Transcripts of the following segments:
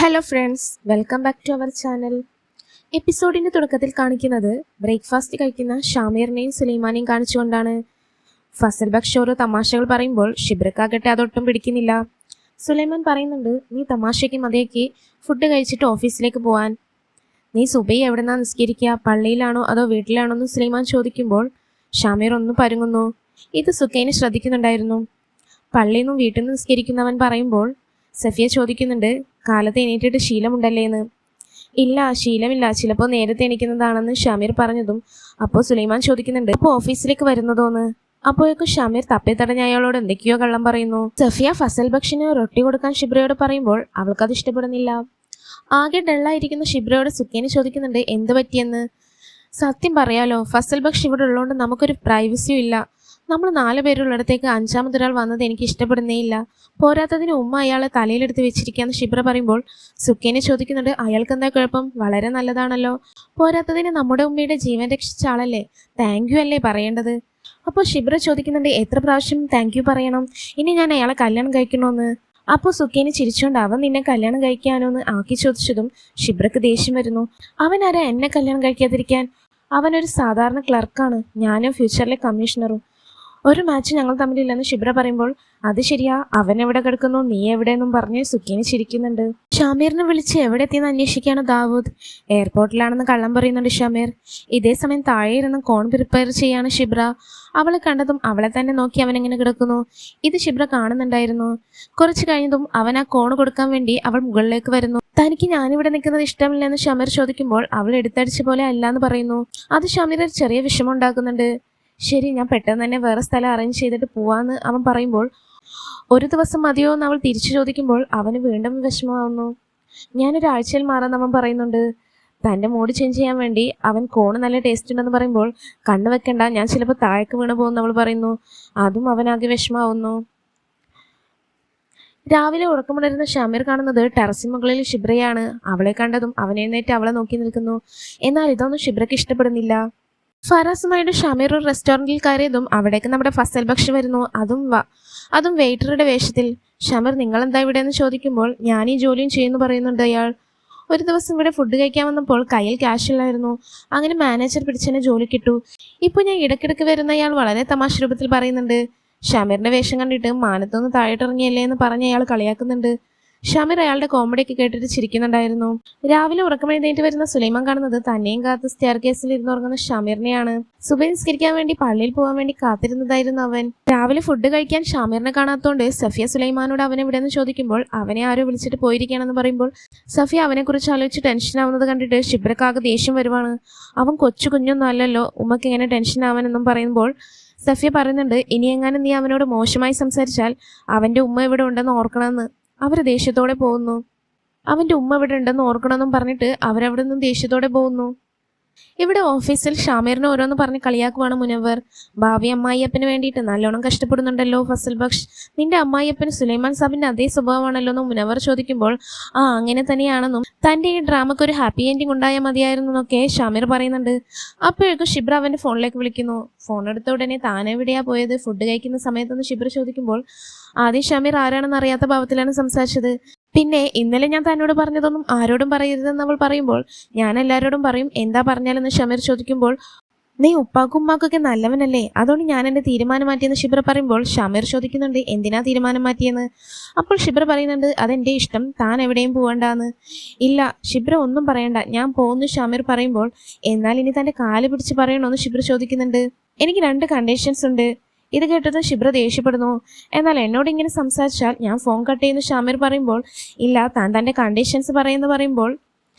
Hello friends, welcome back to our channel. എപ്പിസോഡിൻ്റെ തുടക്കത്തിൽ കാണിക്കുന്നത് ബ്രേക്ക്ഫാസ്റ്റ് കഴിക്കുന്ന ഷാമീറിനെയും സുലൈമാനെയും കാണിച്ചുകൊണ്ടാണ്. ഫസൽ ബക്ഷ് ഓരോ തമാശകൾ പറയുമ്പോൾ ഷിബ്രക്കാകട്ടെ അതൊട്ടും പിടിക്കുന്നില്ല. സുലൈമാൻ പറയുന്നുണ്ട്, നീ തമാശയ്ക്ക് മതിയാക്കി ഫുഡ് കഴിച്ചിട്ട് ഓഫീസിലേക്ക് പോവാൻ. നീ സുബൈ എവിടെന്നാ നിസ്കരിക്കുക, പള്ളിയിലാണോ അതോ വീട്ടിലാണോ എന്ന് സുലൈമാൻ ചോദിക്കുമ്പോൾ ഷാമീർ ഒന്ന് പരുങ്ങുന്നു. ഇത് സുഖൈനെ ശ്രദ്ധിക്കുന്നുണ്ടായിരുന്നു. പള്ളിയിൽ നിന്നും വീട്ടിൽ നിന്ന് നിസ്കരിക്കുന്നവൻ പറയുമ്പോൾ സഫിയ ചോദിക്കുന്നുണ്ട്, കാലത്ത് എണീറ്റിട്ട് ശീലമുണ്ടല്ലേന്ന്. ഇല്ല, ശീലമില്ല, ചിലപ്പോൾ നേരത്തെ എണീക്കുന്നതാണെന്ന് ഷമീർ പറഞ്ഞതും അപ്പോൾ സുലൈമാൻ ചോദിക്കുന്നുണ്ട്, അപ്പോൾ ഓഫീസിലേക്ക് വരുന്നതോന്ന്. അപ്പോഴേക്കും ഷമീർ തപ്പി തടഞ്ഞ അയാളോട് എന്തൊക്കെയോ കള്ളം പറയുന്നു. സഫിയ ഫസൽ ബക്ഷിന് റൊട്ടി കൊടുക്കാൻ ഷിബ്രയോട് പറയുമ്പോൾ അവൾക്കത് ഇഷ്ടപ്പെടുന്നില്ല. ആകെ ഡള്ളായിരിക്കുന്ന ഷിബ്രയോട് സുഖേനെ ചോദിക്കുന്നുണ്ട്, എന്ത് പറ്റിയെന്ന്. സത്യം പറയാലോ, ഫസൽ ബക്ഷ് ഇവിടെ ഉള്ളതുകൊണ്ട് നമുക്കൊരു പ്രൈവസിയും ഇല്ല. നമ്മൾ 4 പേരുള്ളിടത്തേക്ക് 5ാമതൊരാൾ വന്നത് എനിക്ക് ഇഷ്ടപ്പെടുന്നേ ഇല്ല. പോരാത്തതിന് ഉമ്മ അയാളെ തലയിലെടുത്ത് വെച്ചിരിക്കുകയെന്ന് ഷിബ്ര പറയുമ്പോൾ സുഖേനെ ചോദിക്കുന്നുണ്ട്, അയാൾക്ക് എന്താ കുഴപ്പം, വളരെ നല്ലതാണല്ലോ. പോരാത്തതിന് നമ്മുടെ ഉമ്മയുടെ ജീവൻ രക്ഷിച്ച ആളല്ലേ, താങ്ക് യു അല്ലേ പറയേണ്ടത്. അപ്പോൾ ഷിബ്ര ചോദിക്കുന്നുണ്ട്, എത്ര പ്രാവശ്യം താങ്ക് യു പറയണം, ഇനി ഞാൻ അയാളെ കല്യാണം കഴിക്കണമെന്ന്. അപ്പോൾ സുഖേനെ ചിരിച്ചുകൊണ്ട്, അവൻ നിന്നെ കല്യാണം കഴിക്കാനോന്ന് ആക്കി ചോദിച്ചതും ഷിബ്രക്ക് ദേഷ്യം വരുന്നു. അവനാരാ എന്നെ കല്യാണം കഴിക്കാതിരിക്കാൻ? അവനൊരു സാധാരണ ക്ലർക്കാണ്, ഞാനും ഫ്യൂച്ചറിലെ കമ്മീഷണറും. ഒരു മാച്ച് ഞങ്ങൾ തമ്മിലില്ലെന്ന് ഷിബ്ര പറയുമ്പോൾ, അത് ശരിയാ, അവൻ എവിടെ കിടക്കുന്നു, നീ എവിടെയെന്നും പറഞ്ഞ് സുഖേനെ ചിരിക്കുന്നുണ്ട്. ഷമീറിനെ വിളിച്ച് എവിടെ എത്തിയെന്ന് അന്വേഷിക്കുകയാണ് ദാവൂദ്. എയർപോർട്ടിലാണെന്ന് കള്ളം പറയുന്നുണ്ട് ഷമീർ. ഇതേ സമയം താഴെ ഇരുന്ന് കോൺ പ്രിപ്പയർ ചെയ്യാണ് ഷിബ്ര. അവളെ കണ്ടതും അവളെ തന്നെ നോക്കി അവൻ എങ്ങനെ കിടക്കുന്നു. ഇത് ഷിബ്ര കാണുന്നുണ്ടായിരുന്നു. കുറച്ച് കഴിഞ്ഞതും അവൻ ആ കോൺ കൊടുക്കാൻ വേണ്ടി അവൾ മുകളിലേക്ക് വരുന്നു. തനിക്ക് ഞാനിവിടെ നിൽക്കുന്നത് ഇഷ്ടമില്ലെന്ന് ഷമീർ ചോദിക്കുമ്പോൾ അവൾ എടുത്തടിച്ച പോലെ അല്ലാന്ന് പറയുന്നു. അത് ഷമീർ ഒരു ചെറിയ വിഷമം ഉണ്ടാക്കുന്നുണ്ട്. ശരി, ഞാൻ പെട്ടെന്ന് തന്നെ വേറെ സ്ഥലം അറേഞ്ച് ചെയ്തിട്ട് പോവാന്ന് അവൻ പറയുമ്പോൾ, ഒരു ദിവസം മതിയോ എന്ന് അവൾ തിരിച്ചു ചോദിക്കുമ്പോൾ അവന് വീണ്ടും വിഷമമാവുന്നു. ഞാനൊരാഴ്ചയിൽ മാറാൻ അവൻ പറയുന്നുണ്ട്. തൻ്റെ മൂഡ് ചേഞ്ച് ചെയ്യാൻ വേണ്ടി അവൻ കോണ് നല്ല ടേസ്റ്റ് ഉണ്ടെന്ന് പറയുമ്പോൾ, കണ്ണു വെക്കണ്ട, ഞാൻ ചിലപ്പോൾ താഴേക്ക് വീണ് പോകുമെന്ന് അവൾ പറയുന്നു. അതും അവനാകെ വിഷമമാവുന്നു. രാവിലെ ഉറക്കമുണരുന്ന ഷമീർ കാണുന്നത് ടെറസിന് മുകളിൽ ഷിബ്രയാണ്. അവളെ കണ്ടതും അവൻ എഴുന്നേറ്റ് അവളെ നോക്കി നിൽക്കുന്നു. എന്നാൽ ഇതൊന്നും ഷിബ്രയ്ക്ക് ഇഷ്ടപ്പെടുന്നില്ല. ഫറാസുമായിട്ട് ഷമീർ ഒരു റെസ്റ്റോറൻറ്റിൽ കയറിയതും അവിടേക്ക് നമ്മുടെ ഫസൽ ബക്ഷ് വരുന്നു. അതും വെയിറ്ററുടെ വേഷത്തിൽ. ഷമീർ, നിങ്ങളെന്താ ഇവിടെ എന്ന് ചോദിക്കുമ്പോൾ, ഞാൻ ഈ ജോലിയും ചെയ്യുന്നു പറയുന്നുണ്ട് അയാൾ. ഒരു ദിവസം ഇവിടെ ഫുഡ് കഴിക്കാൻ വന്നപ്പോൾ കയ്യിൽ ക്യാഷ് ഇല്ലായിരുന്നു. അങ്ങനെ മാനേജർ പിടിച്ചെന്നെ ജോലി കിട്ടു. ഇപ്പോൾ ഞാൻ ഇടയ്ക്കിടയ്ക്ക് വരുന്ന അയാൾ വളരെ തമാശ രൂപത്തിൽ പറയുന്നുണ്ട്. ഷമീറിന്റെ വേഷം കണ്ടിട്ട് മാനത്തൊന്ന് താഴോട്ടിറങ്ങിയല്ലേ എന്ന് പറഞ്ഞ് അയാൾ കളിയാക്കുന്നുണ്ട്. ഷമീർ അയാളുടെ കോമഡിയൊക്കെ കേട്ടിട്ട് ചിരിക്കുന്നുണ്ടായിരുന്നു. രാവിലെ ഉറക്കമെഴുന്നേറ്റ് വരുന്ന സുലൈമാൻ കാണുന്നത് തന്നെയും കാത്ത് സ്റ്റെയർ കേസിൽ ഇരുന്നുറങ്ങുന്ന ഷമീറിനെയാണ്. സുബൈ നിസ്കരിക്കാൻ വേണ്ടി പള്ളിയിൽ പോകാൻ വേണ്ടി കാത്തിരുന്നതായിരുന്നു അവൻ. രാവിലെ ഫുഡ് കഴിക്കാൻ ഷമീറിനെ കാണാത്തോണ്ട് സഫിയ സുലൈമാനോട് അവനെ എവിടെയെന്ന് ചോദിക്കുമ്പോൾ അവനെ ആരോ വിളിച്ചിട്ട് പോയിരിക്കുകയാണെന്ന് പറയുമ്പോൾ സഫിയ അവനെക്കുറിച്ച് ആലോചിച്ച് ടെൻഷനാവുന്നത് കണ്ടിട്ട് ഷിബ്രക്കാകെ ദേഷ്യം വരുവാണ്. അവൻ കൊച്ചു കുഞ്ഞൊന്നും അല്ലല്ലോ, ഉമ്മക്ക് എങ്ങനെ ടെൻഷൻ ആവാനെന്നും പറയുമ്പോൾ സഫിയ പറയുന്നുണ്ട്, ഇനി എങ്ങാനും നീ അവനോട് മോശമായി സംസാരിച്ചാൽ അവൻ്റെ ഉമ്മ ഇവിടെ ഉണ്ടെന്ന് ഓർക്കണമെന്ന്. അവർ ദേഷ്യത്തോടെ പോകുന്നു. അവൻ്റെ ഉമ്മ ഇവിടെ ഉണ്ടെന്ന് ഓർക്കണമെന്നും പറഞ്ഞിട്ട് അവരവിടെ നിന്നും ദേഷ്യത്തോടെ പോകുന്നു. ഇവിടെ ഓഫീസിൽ ഷാമീറിനെ ഓരോന്ന് പറഞ്ഞ് കളിയാക്കുവാണ് മുനവർ. ഭാവി അമ്മായിയപ്പന് വേണ്ടിയിട്ട് നല്ലോണം കഷ്ടപ്പെടുന്നുണ്ടല്ലോ ഫസൽ ബക്ഷ്. നിന്റെ അമ്മായിയപ്പന് സുലൈമാൻ സാബിന്റെ അതേ സ്വഭാവമാണല്ലോ എന്നും മുനവർ ചോദിക്കുമ്പോൾ, അങ്ങനെ തന്നെയാണെന്നും തൻ്റെ ഈ ഡ്രാമക്ക് ഒരു ഹാപ്പി എൻഡിങ് ഉണ്ടായാൽ മതിയായിരുന്നു എന്നൊക്കെ ഷാമീർ പറയുന്നുണ്ട്. അപ്പോഴേക്കും ഷിബ്ര അവൻ്റെ ഫോണിലേക്ക് വിളിക്കുന്നു. ഫോൺ എടുത്ത ഉടനെ താനെവിടെയാ പോയത്, ഫുഡ് കഴിക്കുന്ന സമയത്തൊന്ന് ഷിബ്ര ചോദിക്കുമ്പോൾ ആദ്യം ഷമീർ ആരാണെന്ന് അറിയാത്ത ഭാവത്തിലാണ് സംസാരിച്ചത്. പിന്നെ ഇന്നലെ ഞാൻ തന്നോട് പറഞ്ഞതൊന്നും ആരോടും പറയരുതെന്ന് അവൾ പറയുമ്പോൾ, ഞാൻ എല്ലാവരോടും പറയും, എന്താ പറഞ്ഞാലെന്ന് ഷമീർ ചോദിക്കുമ്പോൾ, നീ ഉപ്പാക്കും ഉമ്മാക്കൊക്കെ നല്ലവനല്ലേ, അതുകൊണ്ട് ഞാൻ എൻ്റെ തീരുമാനം മാറ്റിയെന്ന് ഷിബ്ര പറയുമ്പോൾ ഷമീർ ചോദിക്കുന്നുണ്ട്, എന്തിനാ തീരുമാനം മാറ്റിയെന്ന്. അപ്പോൾ ഷിബ്ര പറയുന്നുണ്ട്, അതെൻ്റെ ഇഷ്ടം, താൻ എവിടെയും പോകണ്ടെന്ന്. ഇല്ല ഷിബ്ര, ഒന്നും പറയണ്ട, ഞാൻ പോകുന്നു ഷമീർ പറയുമ്പോൾ, എന്നാൽ ഇനി തൻ്റെ കാല് പിടിച്ച് പറയണമെന്ന് ഷിബ്ര ചോദിക്കുന്നുണ്ട്. എനിക്ക് 2 കണ്ടീഷൻസ് ഉണ്ട്. ഇത് കേട്ടത് ഷിബ്ര ദേഷ്യപ്പെടുന്നു. എന്നാൽ എന്നോട് ഇങ്ങനെ സംസാരിച്ചാൽ ഞാൻ ഫോൺ കട്ട് ചെയ്യുന്നു ഷമീർ പറയുമ്പോൾ, ഇല്ല, താൻ തൻ്റെ കണ്ടീഷൻസ് പറയുന്നു പറയുമ്പോൾ,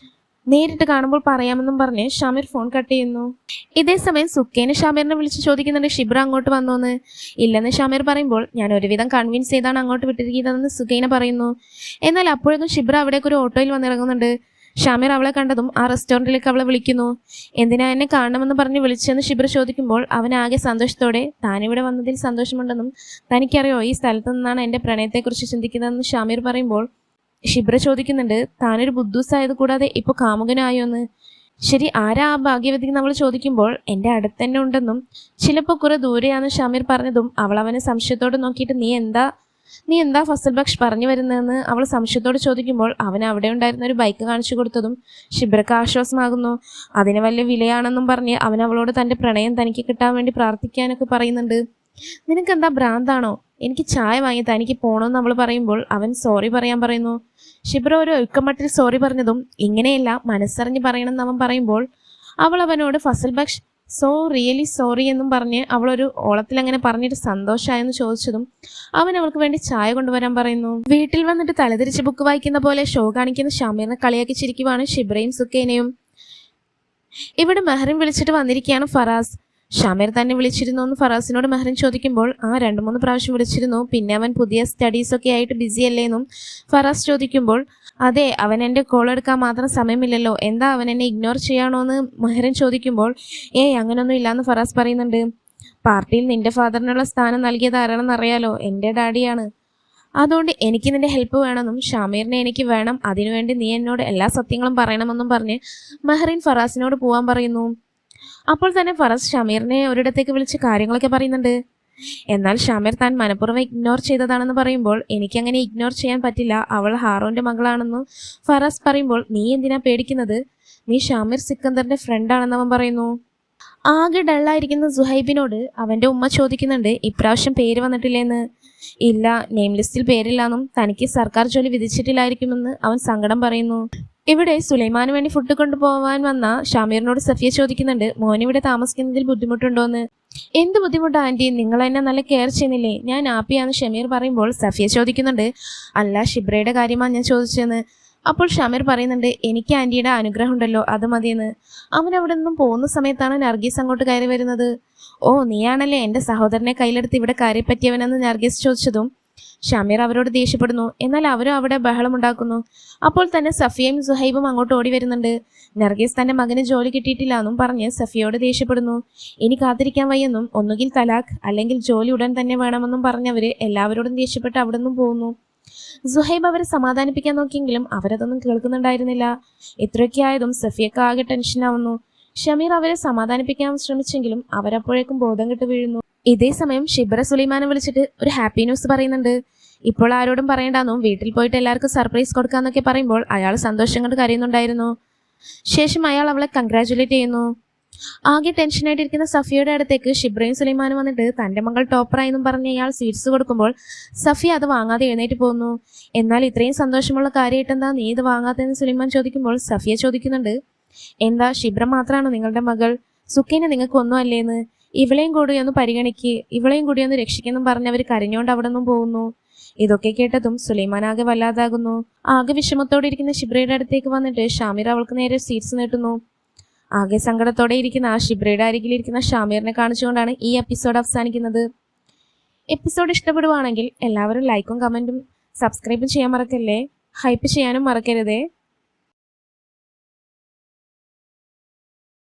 നേരിട്ട് കാണുമ്പോൾ പറയാമെന്നും പറഞ്ഞ് ഷമീർ ഫോൺ കട്ട് ചെയ്യുന്നു. ഇതേ സമയം സുഖേനെ ഷമീറിനെ വിളിച്ച് ചോദിക്കുന്നുണ്ട്, ഷിബ്ര അങ്ങോട്ട് വന്നോന്ന്. ഇല്ലെന്ന് ഷമീർ പറയുമ്പോൾ, ഞാൻ ഒരുവിധം കൺവിൻസ് ചെയ്താണ് അങ്ങോട്ട് വിട്ടിരിക്കുന്നതെന്ന് സുഖേന പറയുന്നു. എന്നാൽ അപ്പോഴേക്കും ഷിബ്ര അവിടേക്ക് ഒരു ഓട്ടോയിൽ വന്നിറങ്ങുന്നുണ്ട്. ഷമീർ അവളെ കണ്ടതും ആ റെസ്റ്റോറൻറ്റിലേക്ക് അവളെ വിളിക്കുന്നു. എന്തിനാ എന്നെ കാണണമെന്ന് പറഞ്ഞ് വിളിച്ചെന്ന് ഷിബ്ര ചോദിക്കുമ്പോൾ അവനാകെ സന്തോഷത്തോടെ താനിവിടെ വന്നതിൽ സന്തോഷമുണ്ടെന്നും തനിക്കറിയോ ഈ സ്ഥലത്ത് നിന്നാണ് എൻ്റെ പ്രണയത്തെക്കുറിച്ച് ചിന്തിക്കുന്നതെന്ന് ഷമീർ പറയുമ്പോൾ ഷിബ്ര ചോദിക്കുന്നുണ്ട്, താനൊരു ബുദ്ധൂസായത് കൂടാതെ ഇപ്പോൾ കാമുകനായോന്ന്. ശരി, ആരാ ആ ഭാഗ്യവതി നമ്മൾ ചോദിക്കുമ്പോൾ എൻ്റെ അടുത്ത് തന്നെ ഉണ്ടെന്നും ചിലപ്പോൾ കുറെ ദൂരെയാണെന്ന് ഷമീർ പറഞ്ഞതും അവൾ അവനെ സംശയത്തോടെ നോക്കിയിട്ട്, നീ എന്താ നീ എന്താ ഫസൽ ബക്ഷ് പറഞ്ഞു വരുന്നതെന്ന് അവൾ സംശയത്തോട് ചോദിക്കുമ്പോൾ അവൻ അവിടെ ഉണ്ടായിരുന്ന ഒരു ബൈക്ക് കാണിച്ചു കൊടുത്തതും ഷിബ്രക്ക് ആശ്വാസമാകുന്നു. അതിന് വലിയ വിലയാണെന്നും പറഞ്ഞ് അവൻ അവളോട് തൻ്റെ പ്രണയം തനിക്ക് കിട്ടാൻ വേണ്ടി പ്രാർത്ഥിക്കാനൊക്കെ പറയുന്നുണ്ട്. നിനക്കെന്താ ഭ്രാന്താണോ? എനിക്ക് ചായ വാങ്ങി തനിക്ക് പോകണമെന്ന് അവൾ പറയുമ്പോൾ അവൻ സോറി പറയാൻ പറയുന്നു. ഷിബ്ര ഒരു ഒഴുക്കമട്ടിൽ സോറി പറഞ്ഞതും ഇങ്ങനെയല്ല മനസ്സറിഞ്ഞ് പറയണമെന്ന് അവൻ പറയുമ്പോൾ അവൾ അവനോട് Fazal Bakhsh so really sorry എന്നും പറഞ്ഞ് അവളൊരു ഓളത്തിൽ അങ്ങനെ പറഞ്ഞിട്ട് സന്തോഷമായെന്ന് ചോദിച്ചതും അവൻ അവൾക്ക് വേണ്ടി ചായ കൊണ്ടുവരാൻ പറയുന്നു. വീട്ടിൽ വന്നിട്ട് തലതിരിച്ച് ബുക്ക് വായിക്കുന്ന പോലെ ഷോ കാണിക്കുന്ന ഷമീറിനെ കളിയാക്കി ചിരിക്കുവാണ് ഷിബ്രയും സുക്കൈനയും. ഇവിടെ മെഹറിൻ വിളിച്ചിട്ട് വന്നിരിക്കുകയാണ് ഫറാസ്. ഷമീർ തന്നെ വിളിച്ചിരുന്നു എന്ന് ഫറാസിനോട് മെഹറിൻ ചോദിക്കുമ്പോൾ 2-3 പ്രാവശ്യം വിളിച്ചിരുന്നു, പിന്നെ അവൻ പുതിയ സ്റ്റഡീസൊക്കെ ആയിട്ട് ബിസി അല്ലേന്നും ഫറാസ് ചോദിക്കുമ്പോൾ അതെ, അവൻ എൻ്റെ കോൾ എടുക്കാൻ മാത്രം സമയമില്ലല്ലോ, എന്താ അവൻ എന്നെ ഇഗ്നോർ ചെയ്യാണോ എന്ന് മെഹറിൻ ചോദിക്കുമ്പോൾ അങ്ങനൊന്നും ഇല്ലാന്ന് ഫറാസ് പറയുന്നുണ്ട്. പാർട്ടിയിൽ നിന്റെ ഫാദറിനുള്ള സ്ഥാനം നൽകിയത് ആരാണെന്ന് അറിയാലോ, എൻ്റെ ഡാഡിയാണ്. അതുകൊണ്ട് എനിക്ക് നിന്റെ ഹെൽപ്പ് വേണമെന്നും ഷമീറിനെ എനിക്ക് വേണം, അതിനുവേണ്ടി നീ എന്നോട് എല്ലാ സത്യങ്ങളും പറയണമെന്നും പറഞ്ഞ് മെഹറിൻ ഫറാസിനോട് പോവാൻ പറയുന്നു. അപ്പോൾ തന്നെ ഫറാസ് ഷമീറിനെ ഒരിടത്തേക്ക് വിളിച്ച് കാര്യങ്ങളൊക്കെ പറയുന്നുണ്ട്. എന്നാൽ ഷമീർ താൻ മനഃപൂർവ്വം ഇഗ്നോർ ചെയ്തതാണെന്ന് പറയുമ്പോൾ എനിക്കങ്ങനെ ഇഗ്നോർ ചെയ്യാൻ പറ്റില്ല, അവൾ ഹാറോന്റെ മകളാണെന്ന് ഫറാസ് പറയുമ്പോൾ നീ എന്തിനാ പേടിക്കുന്നത്, നീ ഷമീർ സിക്കന്ദറിന്റെ ഫ്രണ്ടാണെന്ന് അവൻ പറയുന്നു. ആകെ ഡള്ളായിരിക്കുന്ന സുഹൈബിനോട് അവൻ്റെ ഉമ്മ ചോദിക്കുന്നുണ്ട് ഇപ്രാവശ്യം പേര് വന്നിട്ടില്ലേന്ന്. ഇല്ല, നെയിം ലിസ്റ്റിൽ പേരില്ലാന്നും തനിക്ക് സർക്കാർ ജോലി വിധിച്ചിട്ടില്ലായിരിക്കുമെന്ന് അവൻ സങ്കടം പറയുന്നു. ഇവിടെ സുലൈമാന് വേണ്ടി ഫുഡ് കൊണ്ടുപോകാൻ വന്ന ഷമീറിനോട് സഫിയ ചോദിക്കുന്നുണ്ട് മോനിവിടെ താമസിക്കുന്നതിൽ ബുദ്ധിമുട്ടുണ്ടോന്ന്. എന്ത് ബുദ്ധിമുട്ടാ ആൻറ്റി, നിങ്ങൾ എന്നെ നല്ല കെയർ ചെയ്യുന്നില്ലേ, ഞാൻ ഹാപ്പിയാന്ന് ഷമീർ പറയുമ്പോൾ സഫിയ ചോദിക്കുന്നുണ്ട് അല്ല ഷിബ്രയുടെ കാര്യമാണ് ഞാൻ ചോദിച്ചതെന്ന്. അപ്പോൾ ഷമീർ പറയുന്നുണ്ട് എനിക്ക് ആൻറ്റിയുടെ അനുഗ്രഹം ഉണ്ടല്ലോ, അത് മതിയെന്ന്. അവൻ അവിടെ നിന്നും പോകുന്ന സമയത്താണ് നർഗീസ് അങ്ങോട്ട് കയറി വരുന്നത്. നീയാണല്ലേ എൻ്റെ സഹോദരനെ കയ്യിലെടുത്ത് ഇവിടെ കയറി പറ്റിയവനെന്ന് നർഗീസ് ചോദിച്ചതും ഷമീർ അവരോട് ദേഷ്യപ്പെടുന്നു. എന്നാൽ അവരും അവിടെ ബഹളമുണ്ടാക്കുന്നു. അപ്പോൾ തന്നെ സഫിയയും സുഹൈബും അങ്ങോട്ട് ഓടി വരുന്നുണ്ട്. നർഗീസ് തൻ്റെ മകന് ജോലി കിട്ടിയിട്ടില്ല എന്നും പറഞ്ഞ് സഫിയോട് ദേഷ്യപ്പെടുന്നു. ഇനി കാത്തിരിക്കാൻ വയ്യെന്നും ഒന്നുകിൽ തലാഖ് അല്ലെങ്കിൽ ജോലി ഉടൻ തന്നെ വേണമെന്നും പറഞ്ഞവർ എല്ലാവരോടും ദേഷ്യപ്പെട്ട് അവിടെ നിന്നും പോകുന്നു. സുഹൈബ് അവരെ സമാധാനിപ്പിക്കാൻ നോക്കിയെങ്കിലും അവരതൊന്നും കേൾക്കുന്നുണ്ടായിരുന്നില്ല. ഇത്രയൊക്കെ ആയതും സഫിയക്ക് ആകെ ടെൻഷനാവുന്നു. ഷമീർ അവരെ സമാധാനിപ്പിക്കാൻ ശ്രമിച്ചെങ്കിലും അവരപ്പോഴേക്കും ബോധം കെട്ട് വീഴുന്നു. ഇതേ സമയം ഷിബ്ര സുലൈമാനെ വിളിച്ചിട്ട് ഒരു ഹാപ്പി ന്യൂസ് പറയുന്നുണ്ട്. ഇപ്പോൾ ആരോടും പറയണ്ടെന്നും വീട്ടിൽ പോയിട്ട് എല്ലാവർക്കും സർപ്രൈസ് കൊടുക്കാന്നൊക്കെ പറയുമ്പോൾ അയാൾ സന്തോഷം കൊണ്ട് കരയുന്നുണ്ടായിരുന്നു. ശേഷം അയാൾ അവളെ കൺഗ്രാറ്റുലേറ്റ് ചെയ്യുന്നു. ആകെ ടെൻഷനായിട്ടിരിക്കുന്ന സഫിയയുടെ അടുത്തേക്ക് ഷിബ്രയും സുലൈമാനും വന്നിട്ട് തൻ്റെ മകൾ ടോപ്പറായെന്നും പറഞ്ഞ് അയാൾ സ്വീറ്റ്സ് കൊടുക്കുമ്പോൾ സഫിയ അത് വാങ്ങാതെ എഴുന്നേറ്റ് പോകുന്നു. എന്നാൽ ഇത്രയും സന്തോഷമുള്ള കാര്യമായിട്ടെന്താ നീ ഇത് വാങ്ങാത്തതെന്ന് സുലൈമാൻ ചോദിക്കുമ്പോൾ സഫിയ ചോദിക്കുന്നുണ്ട് എന്താ ഷിബ്ര മാത്രമാണോ നിങ്ങളുടെ മകൾ, സുഖേനെ നിങ്ങൾക്ക് ഒന്നും അല്ലേന്ന്, ഇവളെയും കൂടി ഒന്ന് പരിഗണിക്ക്, ഇവളെയും കൂടി ഒന്ന് രക്ഷിക്കെന്നും പറഞ്ഞവർ കരഞ്ഞോണ്ട് അവിടെ നിന്നും പോകുന്നു. ഇതൊക്കെ കേട്ടതും സുലൈമാൻ ആകെ വല്ലാതാകുന്നു. ആകെ വിഷമത്തോടെ ഇരിക്കുന്ന ഷിബ്രയുടെ അടുത്തേക്ക് വന്നിട്ട് ഷാമീർ അവൾക്ക് നേരെ സ്വീറ്റ്സ് നീട്ടുന്നു. ആകെ സങ്കടത്തോടെ ഇരിക്കുന്ന ഷിബ്രയുടെ അരികിലിരിക്കുന്ന ഷാമീറിനെ കാണിച്ചുകൊണ്ടാണ് ഈ എപ്പിസോഡ് അവസാനിക്കുന്നത്. എപ്പിസോഡ് ഇഷ്ടപ്പെടുവാണെങ്കിൽ എല്ലാവരും ലൈക്കും കമൻറ്റും സബ്സ്ക്രൈബും ചെയ്യാൻ മറക്കല്ലേ, ഹൈപ്പ് ചെയ്യാനും മറക്കരുതേ.